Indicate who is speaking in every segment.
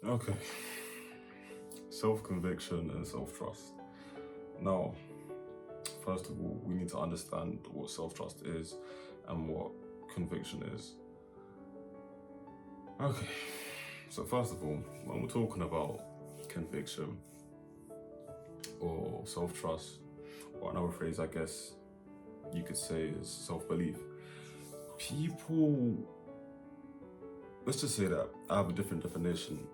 Speaker 1: Okay, self-conviction and self-trust. Now, first of all, we need to understand what self-trust is and what conviction is. Okay, so first of all, when we're talking about conviction or self-trust, or another phrase I guess you could say is self-belief, people, let's just say that I have a different definition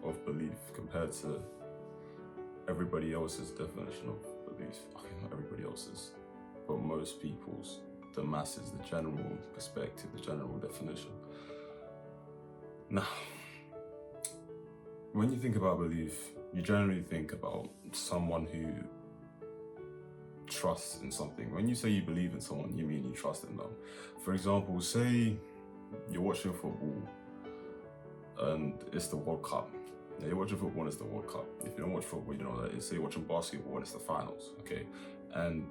Speaker 1: of belief compared to everybody else's definition of belief. Okay, not everybody else's, but most people's, the masses, the general perspective, the general definition. Now, when you think about belief, you generally think about someone who trusts in something. When you say you believe in someone, you mean you trust in them. For example, say you're watching football and it's the World Cup. Yeah, you're watching football and it's the World Cup. If you don't watch football, you don't know that is. Say you're watching basketball and it's the finals, okay? And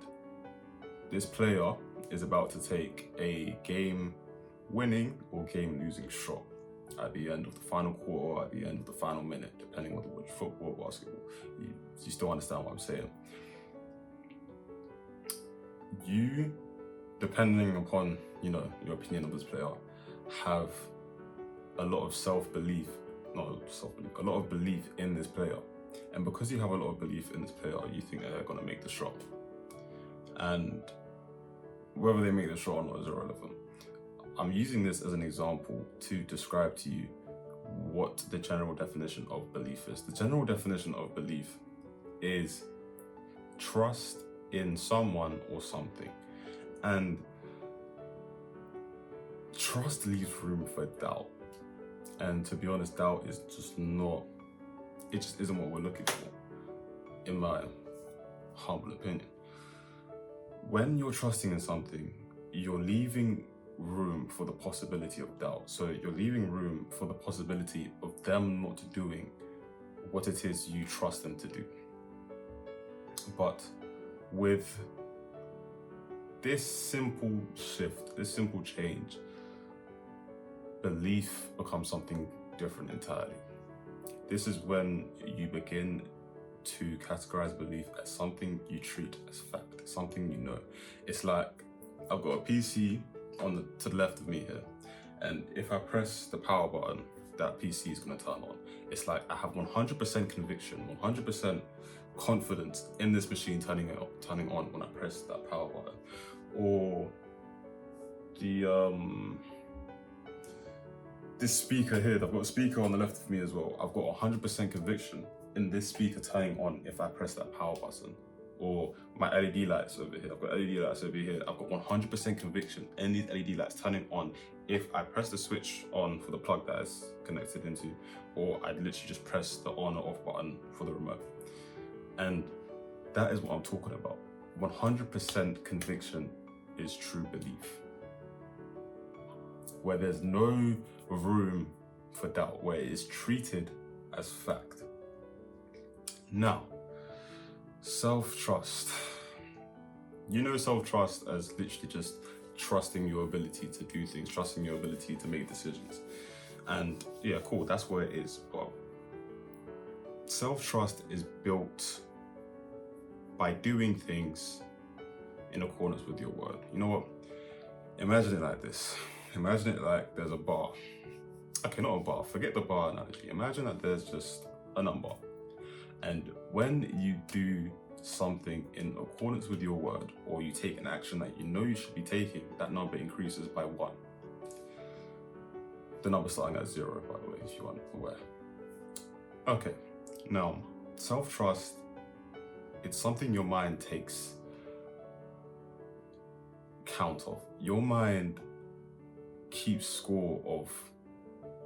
Speaker 1: this player is about to take a game-winning or game-losing shot at the end of the final quarter, or at the end of the final minute, depending on which football or basketball. You still understand what I'm saying? You, depending upon, your opinion of this player, have a lot of self-belief, a lot of belief in this player. And because you have a lot of belief in this player, you think that they're gonna make the shot. And whether they make the shot or not is irrelevant. I'm using this as an example to describe to you what the general definition of belief is. The general definition of belief is trust in someone or something. And trust leaves room for doubt. And to be honest, doubt is just isn't what we're looking for, in my humble opinion. When you're trusting in something, you're leaving room for the possibility of doubt. So you're leaving room for the possibility of them not doing what it is you trust them to do. But with this simple shift, this simple change, belief becomes something different entirely. This is when you begin to categorize belief as something you treat as fact, something you know. It's like, I've got a PC to the left of me here, and if I press the power button, that PC is going to turn on. It's like I have 100% conviction, 100% confidence in this machine turning on when I press that power button. Or this speaker here, I've got a speaker on the left of me as well. I've got 100% conviction in this speaker turning on if I press that power button. Or my LED lights over here, I've got LED lights over here. I've got 100% conviction in these LED lights turning on if I press the switch on for the plug that is connected into, or I literally just press the on or off button for the remote. And that is what I'm talking about. 100% conviction is true belief, where there's no room for doubt, where it is treated as fact. Now, self-trust. Self-trust as literally just trusting your ability to do things, trusting your ability to make decisions. And yeah, cool, that's what it is. But self-trust is built by doing things in accordance with your word. You know what? Imagine it like this. Imagine it like there's a bar. Okay, not a bar, forget the bar analogy. Imagine that there's just a number. And when you do something in accordance with your word, or you take an action that you know you should be taking, that number increases by 1. The number starting at 0, by the way, if you aren't aware. Okay, now, self-trust, it's something your mind takes count of. Your mind keeps score of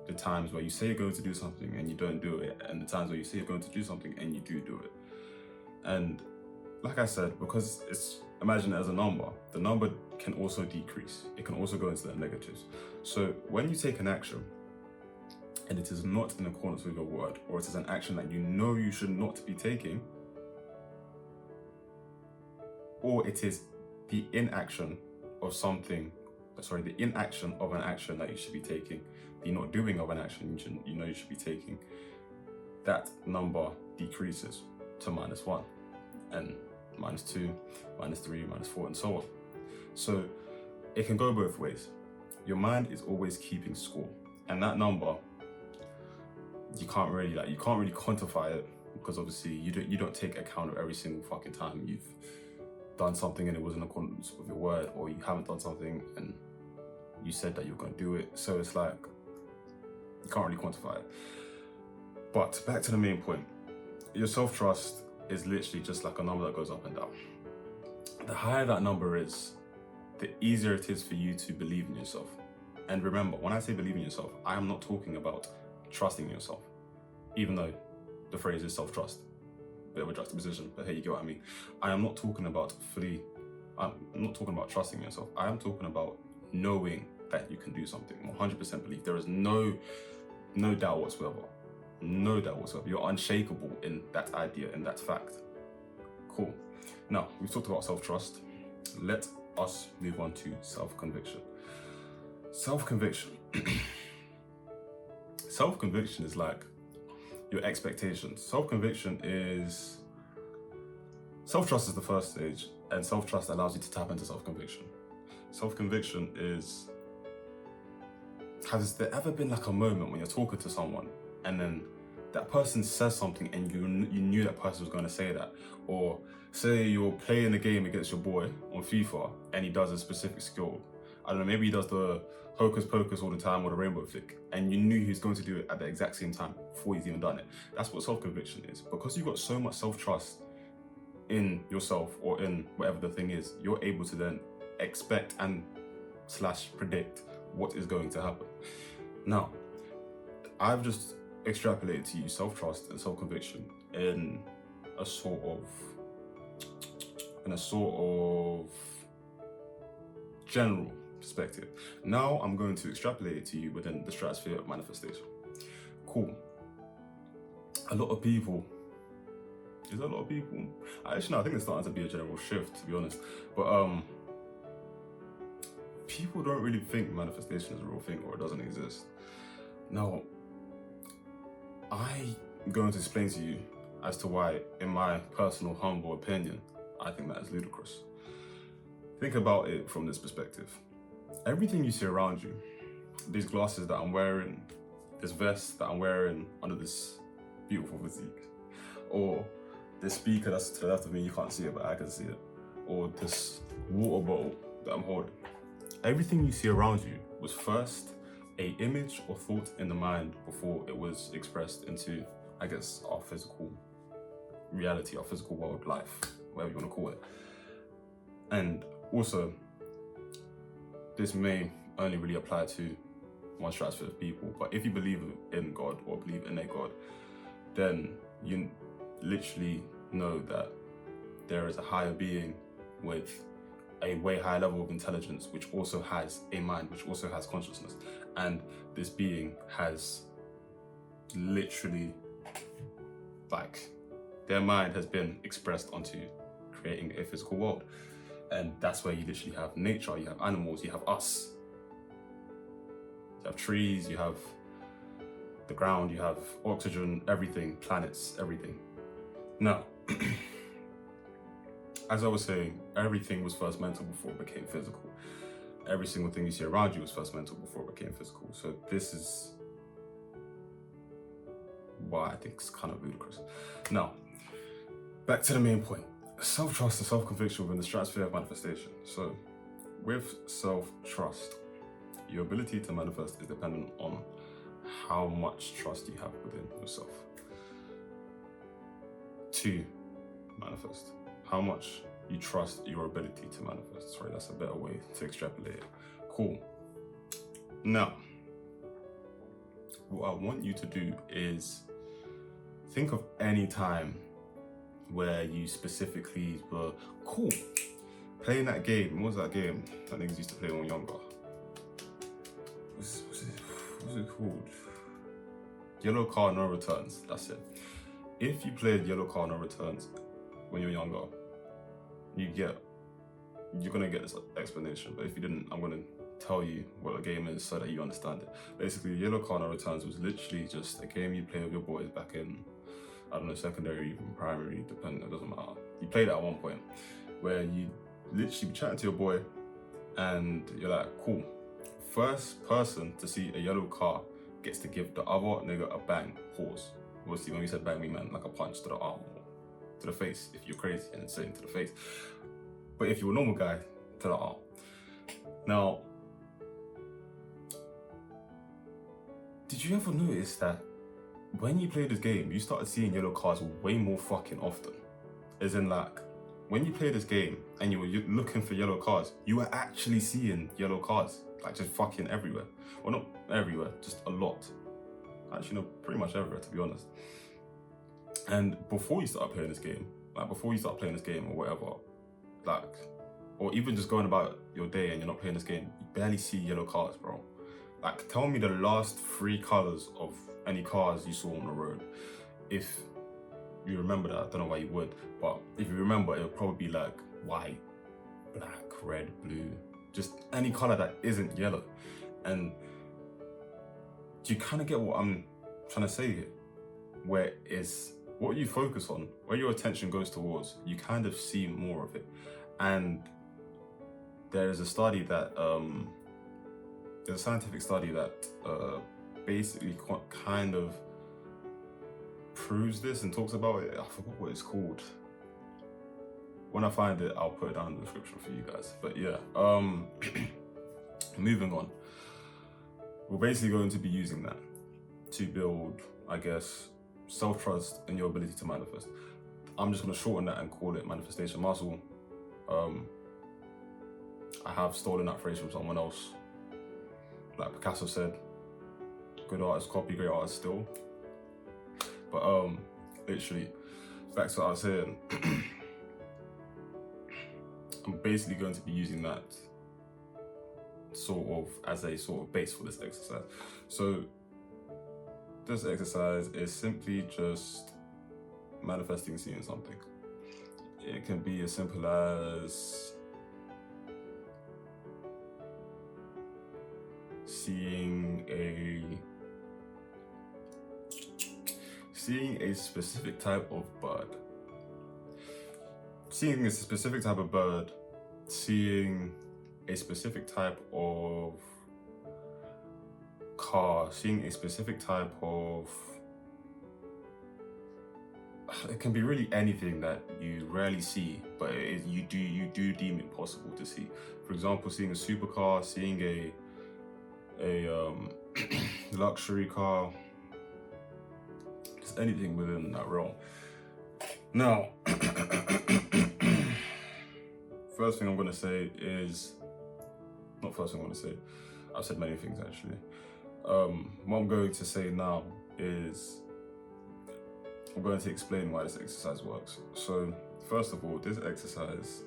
Speaker 1: the times where you say you're going to do something and you don't do it, and the times where you say you're going to do something and you do it. And like I said, because imagine it as a number, the number can also decrease. It can also go into the negatives. So when you take an action and it is not in accordance with your word, or it is an action that you know you should not be taking, or it is the inaction of something the inaction of an action that you should be taking, the not doing of an action you should be taking, that number decreases to -1, and -2, -3, -4, and so on. So it can go both ways. Your mind is always keeping score, and that number, you can't really quantify it, because obviously you don't take account of every single fucking time you've done something and it was in accordance with your word, or you haven't done something and you said that you're going to do it. So it's like, you can't really quantify it. But back to the main point, your self-trust is literally just like a number that goes up and down. The higher that number is, the easier it is for you to believe in yourself. And remember, when I say believe in yourself, I am not talking about trusting yourself, even though the phrase is self-trust. Bit of a juxtaposition, but here you get what I mean. I'm not talking about trusting yourself. I am talking about knowing that you can do something. 100% belief. There is no doubt whatsoever. No doubt whatsoever. You're unshakable in that idea, in that fact. Cool. Now, we've talked about self-trust. Let us move on to self-conviction. Self-conviction. Self-conviction is like your expectations. Self-conviction is... Self-trust is the first stage, and self-trust allows you to tap into self-conviction. Self-conviction is... Has there ever been like a moment when you're talking to someone and then that person says something and you knew that person was going to say that? Or say you're playing a game against your boy on FIFA and he does a specific skill. I don't know, maybe he does the hocus pocus all the time or the rainbow flick, and you knew he was going to do it at the exact same time before he's even done it. That's what self-conviction is. Because you've got so much self-trust in yourself or in whatever the thing is, you're able to then expect and / predict what is going to happen. Now, I've just extrapolated to you self-trust and self-conviction in a sort of general perspective. Now I'm going to extrapolate it to you within the stratosphere of manifestation. Cool. Actually, no, I think it's starting to be a general shift, to be honest. But people don't really think manifestation is a real thing or it doesn't exist. Now, I'm going to explain to you as to why, in my personal humble opinion, I think that is ludicrous. Think about it from this perspective. Everything you see around you, these glasses that I'm wearing, this vest that I'm wearing under this beautiful physique, or this speaker that's to the left of me, you can't see it, but I can see it, or this water bottle that I'm holding. Everything you see around you was first an image or thought in the mind before it was expressed into, I guess, our physical reality, our physical world, life, whatever you want to call it. And also, this may only really apply to one stratosphere of people, but if you believe in God or believe in a God, then you literally know that there is a higher being with a way higher level of intelligence, which also has a mind, which also has consciousness. And this being has literally, like, their mind has been expressed onto creating a physical world. And that's where you literally have nature, you have animals, you have us. You have trees, you have the ground, you have oxygen, everything, planets, everything. Now, as I was saying, everything was first mental before it became physical. Every single thing you see around you was first mental before it became physical. So this is why I think it's kind of ludicrous. Now, back to the main point. Self-trust and self-conviction within the stratosphere of manifestation. So, with self-trust, your ability to manifest is dependent on how much trust you have within yourself to manifest. How much you trust your ability to manifest. Sorry, that's a better way to extrapolate it. Cool. Now, what I want you to do is think of any time where you specifically were cool playing that game. What was that game that niggas used to play when we were younger? What's it called? Yellow Card No Returns. That's it. If you played Yellow Card No Returns when you're younger, you're gonna get this explanation. But if you didn't, I'm gonna tell you what a game is so that you understand it. Basically, Yellow Card No Returns was literally just a game you play with your boys back in, I don't know, secondary, even primary, depending, it doesn't matter. You played it at one point where you literally be chatting to your boy and you're like, cool, first person to see a yellow car gets to give the other nigga a bang, pause. Obviously, when we said bang, we meant like a punch to the arm or to the face if you're crazy and insane, to the face. But if you're a normal guy, to the arm. Now, did you ever notice that when you play this game, you started seeing yellow cards way more fucking often? As in, like, when you play this game and you were looking for yellow cards, you were actually seeing yellow cards, like just fucking everywhere. Well, not everywhere, just a lot. Actually, no, pretty much everywhere, to be honest. And before you start playing this game, like before you start playing this game or whatever, like, or even just going about your day and you're not playing this game, you barely see yellow cards, bro. Like, tell me the last 3 colors of any cars you saw on the road. If you remember that, I don't know why you would, but if you remember, it would probably be like white, black, red, blue, just any color that isn't yellow. And do you kind of get what I'm trying to say here? Where is what you focus on, where your attention goes towards, you kind of see more of it. And there is a study that, there's a scientific study that basically kind of proves this and talks about it. I forgot what it's called. When I find it, I'll put it down in the description for you guys. But yeah, moving on. We're basically going to be using that to build, I guess, self-trust in your ability to manifest. I'm just going to shorten that and call it manifestation muscle. I have stolen that phrase from someone else. Like Picasso said, good artist copy, great artist still. But literally, back to what I was saying. I'm basically going to be using that sort of as a sort of base for this exercise. So this exercise is simply just manifesting seeing something. It can be as simple as seeing a specific type of bird. Seeing a specific type of bird, seeing a specific type of car, seeing a specific type of, it can be really anything that you rarely see, but you do deem it possible to see. For example, seeing a supercar, seeing a luxury car, just anything within that realm. Now, first thing I'm going to say is, not first thing I'm going to say, I've said many things actually. What I'm going to say now is, I'm going to explain why this exercise works. So, first of all, this exercise,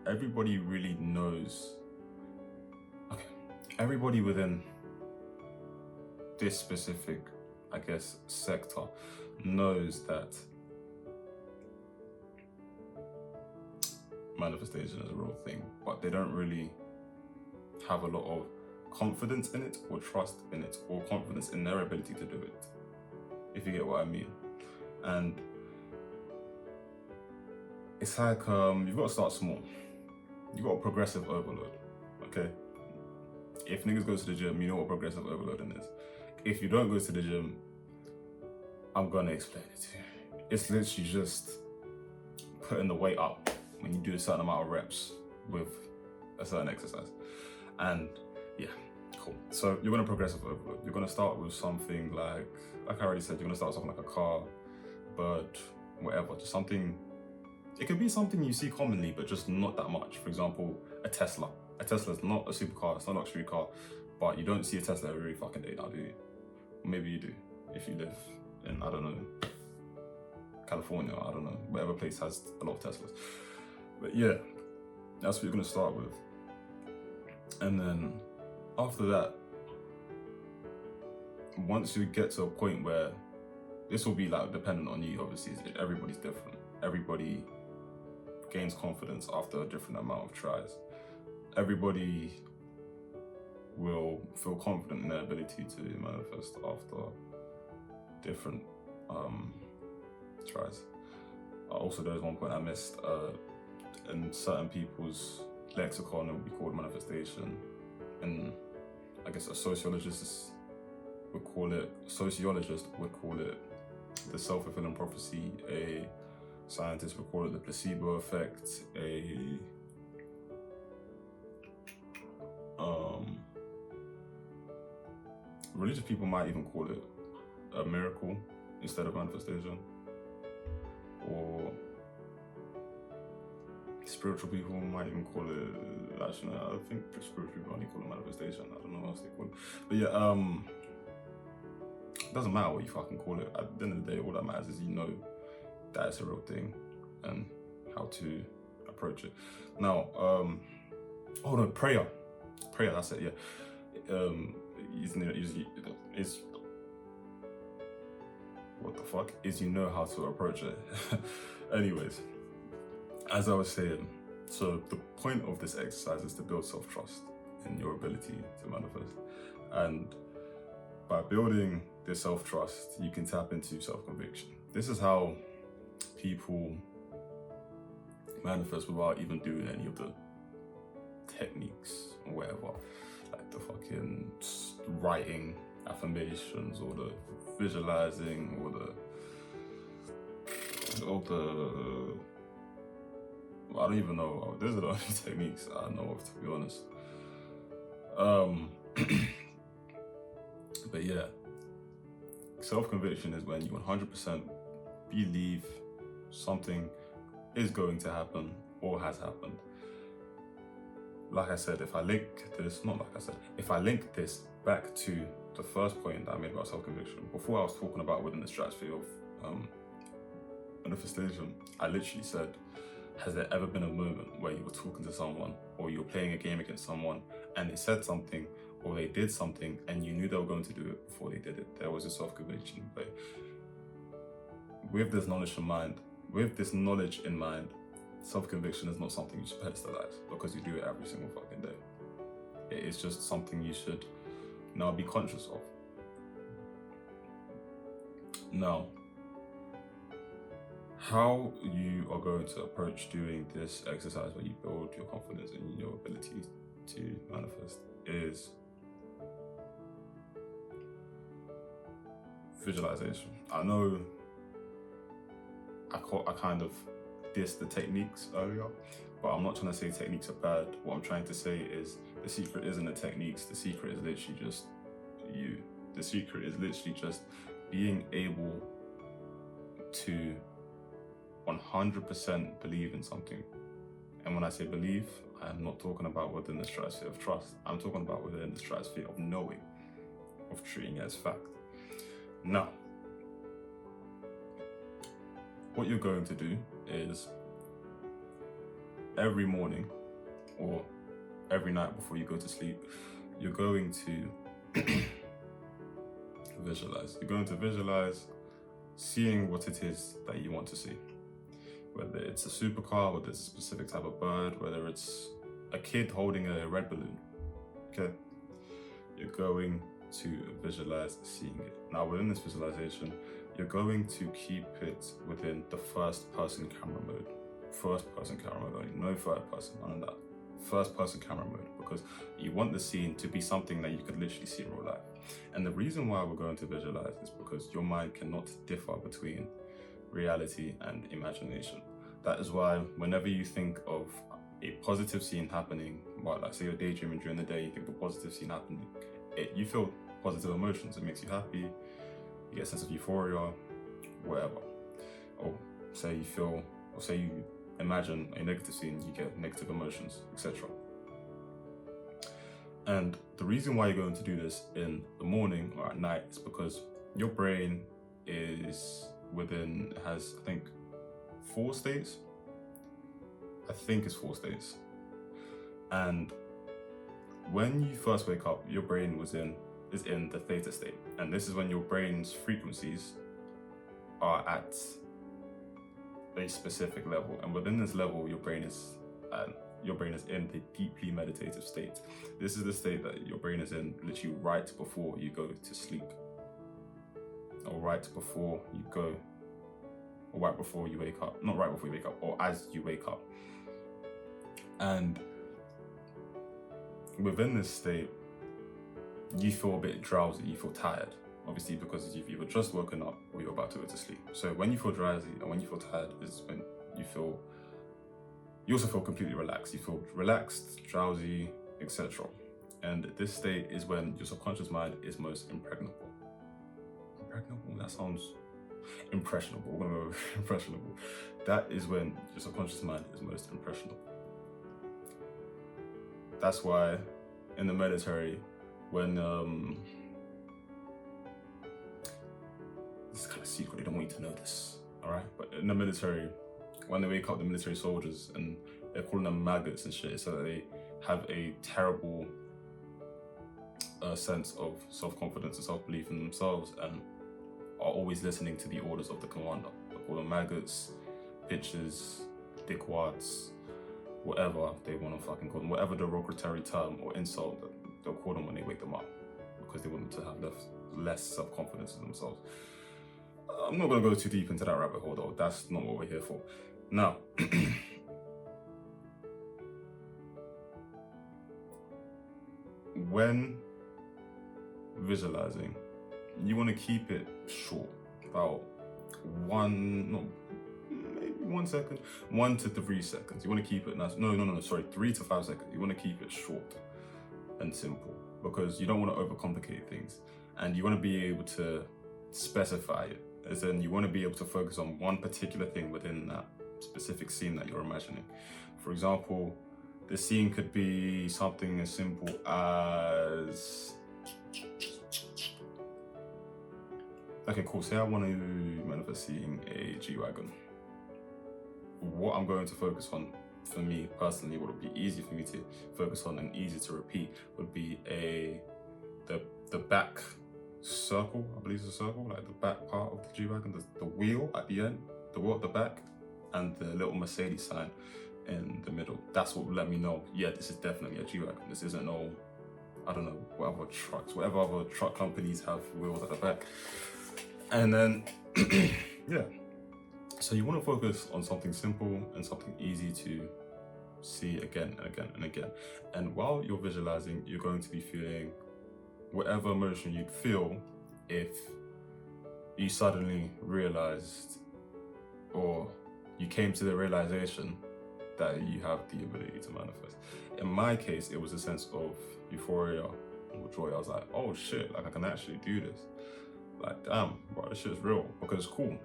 Speaker 1: everybody really knows, okay, everybody within this specific, I guess, sector knows that manifestation is a real thing, but they don't really have a lot of confidence in it or trust in it or confidence in their ability to do it, if you get what I mean. And it's like, you've got to start small. You've got progressive overload, okay? If niggas go to the gym, you know what progressive overloading is. If you don't go to the gym, I'm gonna explain it to you. It's literally just putting the weight up when you do a certain amount of reps with a certain exercise. And yeah, cool. So you're gonna progressive overload. You're gonna start with something like I already said, you're gonna start with something like a car, bird, whatever, just something. It could be something you see commonly, but just not that much. For example, a Tesla. A Tesla is not a supercar, it's not a luxury car, but you don't see a Tesla every fucking day now, do you? Maybe you do, if you live in, I don't know, California, I don't know, whatever place has a lot of Teslas. But yeah, that's what you're gonna start with. And then after that, once you get to a point where, this will be like dependent on you, obviously, everybody's different. Everybody gains confidence after a different amount of tries. everybody will feel confident in their ability to manifest after different tries. Also, there's one point I missed. In certain people's lexicon, it would be called manifestation, and I guess a sociologist would call it the self-fulfilling prophecy. A scientist would call it the placebo effect. Religious people might even call it a miracle instead of manifestation, or spiritual people might even call it, actually, I think spiritual people only call it manifestation. I don't know what else they call it. But yeah, it doesn't matter what you fucking call it. At the end of the day, all that matters is you know that it's a real thing and how to approach it. Now, oh no, prayer, that's it, yeah. Is what the fuck is you know how to approach it. Anyways, as I was saying, so the point of this exercise is to build self-trust in your ability to manifest, and by building this self-trust, you can tap into self-conviction. This is how people manifest without even doing any of the techniques or whatever, like the fucking writing affirmations or the visualizing or the I don't even know. Those are the only techniques I know of, to be honest. But yeah, self-conviction is when you 100% believe something is going to happen or has happened. Like I said, if I link this back to the first point that I made about self-conviction, before I was talking about within the stratosphere of manifestation, I literally said, has there ever been a moment where you were talking to someone or you were playing a game against someone and they said something or they did something and you knew they were going to do it before they did it? There was a self-conviction. But with this knowledge in mind, self-conviction is not something you should pedestalize because you do it every single fucking day. It is just something you should now be conscious of. Now, how you are going to approach doing this exercise where you build your confidence in your ability to manifest is visualization. I know I kind of dissed the techniques earlier, but I'm not trying to say techniques are bad. What I'm trying to say is the secret isn't the techniques. The secret is literally just you. The secret is literally just being able to 100% believe in something. And when I say believe, I'm not talking about within the stratosphere of trust. I'm talking about within the stratosphere of knowing, of treating it as fact. Now, what you're going to do is every morning or every night before you go to sleep, you're going to visualize. You're going to visualize seeing what it is that you want to see. Whether it's a supercar, whether it's a specific type of bird, whether it's a kid holding a red balloon, okay? You're going to visualize seeing it. Now, within this visualization, you're going to keep it within the first person camera mode. First person camera mode only, no third person, none of that. First person camera mode, because you want the scene to be something that you could literally see in real life. And the reason why we're going to visualize is because your mind cannot differ between reality and imagination. That is why whenever you think of a positive scene happening, well, like say you're daydreaming during the day, you think of a positive scene happening, you feel positive emotions. It makes you happy, you get a sense of euphoria, whatever. Or say you imagine a negative scene, you get negative emotions, etc. And the reason why you're going to do this in the morning or at night is because your brain has, I think, 4 states. I think it's 4 states. And when you first wake up, your brain is in the theta state. And this is when your brain's frequencies are at a specific level. And within this level, your brain is your brain is in the deeply meditative state. This is the state that your brain is in literally right before you go to sleep, or right before you go, or right before you wake up. Not right before you wake up, or as you wake up. And within this state, you feel a bit drowsy, you feel tired. Obviously, because you've either just woken up or you're about to go to sleep. So when you feel drowsy and when you feel tired is when you also feel completely relaxed. You feel relaxed, drowsy, etc. And this state is when your subconscious mind is most impregnable. Impregnable? That sounds impressionable. We're gonna go impressionable. That is when your subconscious mind is most impressionable. That's why in the military, when this is kind of secret, they don't want you to know this, all right? But in the military, when they wake up, the military soldiers, and they're calling them maggots and shit, so that they have a terrible sense of self-confidence and self-belief in themselves, and are always listening to the orders of the commander. They call them maggots, bitches, dickwads, whatever they want to fucking call them, whatever derogatory term or insult that they'll call them when they wake them up, because they want them to have less self-confidence in themselves. I'm not going to go too deep into that rabbit hole though, that's not what we're here for. Now, when visualizing, you want to keep it short, about 1 to 3 seconds. You want to keep it, 3 to 5 seconds. You want to keep it short and simple, because you don't want to overcomplicate things, and you want to be able to specify it, as in you want to be able to focus on one particular thing within that specific scene that you're imagining. For example, the scene could be something as simple as, okay, cool, say I want to manifest seeing a G-Wagon. What I'm going to focus on, for me personally, what would be easy for me to focus on and easy to repeat, would be the back circle, I believe it's a circle, like the back part of the G-Wagon, the wheel at the end, the wheel at the back, and the little Mercedes sign in the middle. That's what would let me know, yeah, this is definitely a G-Wagon. This isn't no, I don't know, whatever other truck companies have wheels at the back. And then, yeah. So you want to focus on something simple and something easy to see again and again and again. And while you're visualizing, you're going to be feeling whatever emotion you'd feel if you suddenly realized, or you came to the realization that you have the ability to manifest. In my case, it was a sense of euphoria or joy. I was like, oh shit, like I can actually do this. Like, damn, bro, this shit's real. Because cool,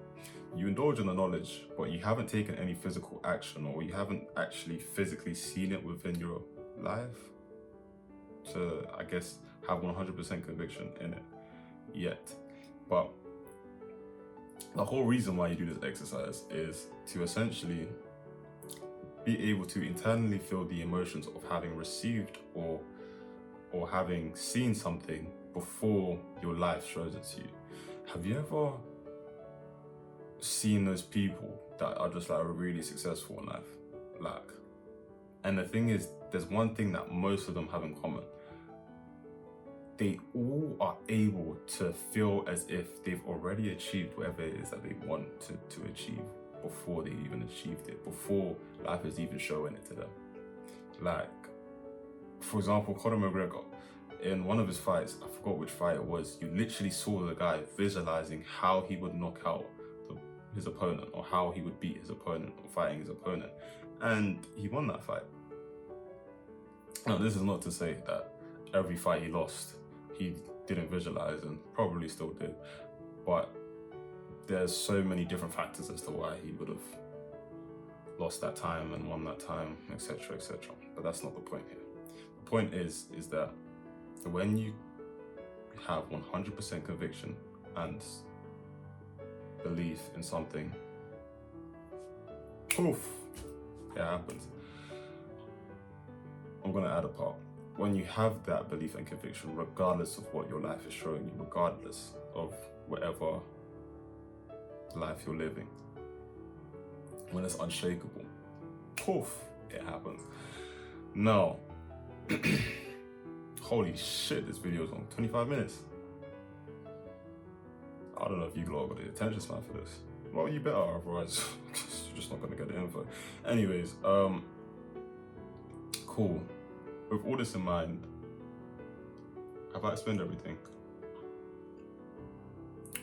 Speaker 1: you indulge in the knowledge, but you haven't taken any physical action, or you haven't actually physically seen it within your life to, I guess, have 100% conviction in it yet. But the whole reason why you do this exercise is to essentially be able to internally feel the emotions of having received or having seen something before your life shows it to you. Have you ever seen those people that are just like really successful in life? Like, and the thing is, there's one thing that most of them have in common. They all are able to feel as if they've already achieved whatever it is that they want to achieve before they even achieved it, before life is even showing it to them. Like, for example, Conor McGregor, in one of his fights, I forgot which fight it was, you literally saw the guy visualizing how he would knock out his opponent, or how he would beat his opponent, or fighting his opponent. And he won that fight. Now, this is not to say that every fight he lost, he didn't visualize, and probably still did. But there's so many different factors as to why he would have lost that time and won that time, etc., etc. But that's not the point here. The point is that when you have 100% conviction and belief in something, poof, it happens. I'm gonna add a part. When you have that belief and conviction, regardless of what your life is showing you, regardless of whatever life you're living, when it's unshakable, poof, it happens. Now, holy shit, this video is on 25 minutes. I don't know if you lot got the attention span for this. Well, you better, otherwise you're just not gonna get the info. Anyways, cool. With all this in mind, have I explained everything?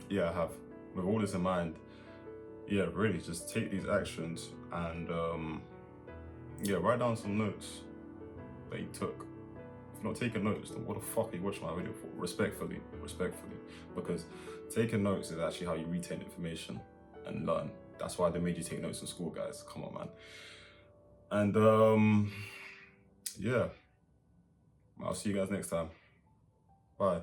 Speaker 1: Yeah, I have. With all this in mind, yeah, really just take these actions and yeah, write down some notes that you took. If you're not taking notes, then what the fuck are you watching my video for? Respectfully, because taking notes is actually how you retain information and learn. That's why they made you take notes in school, guys. Come on, man. And yeah, I'll see you guys next time. Bye.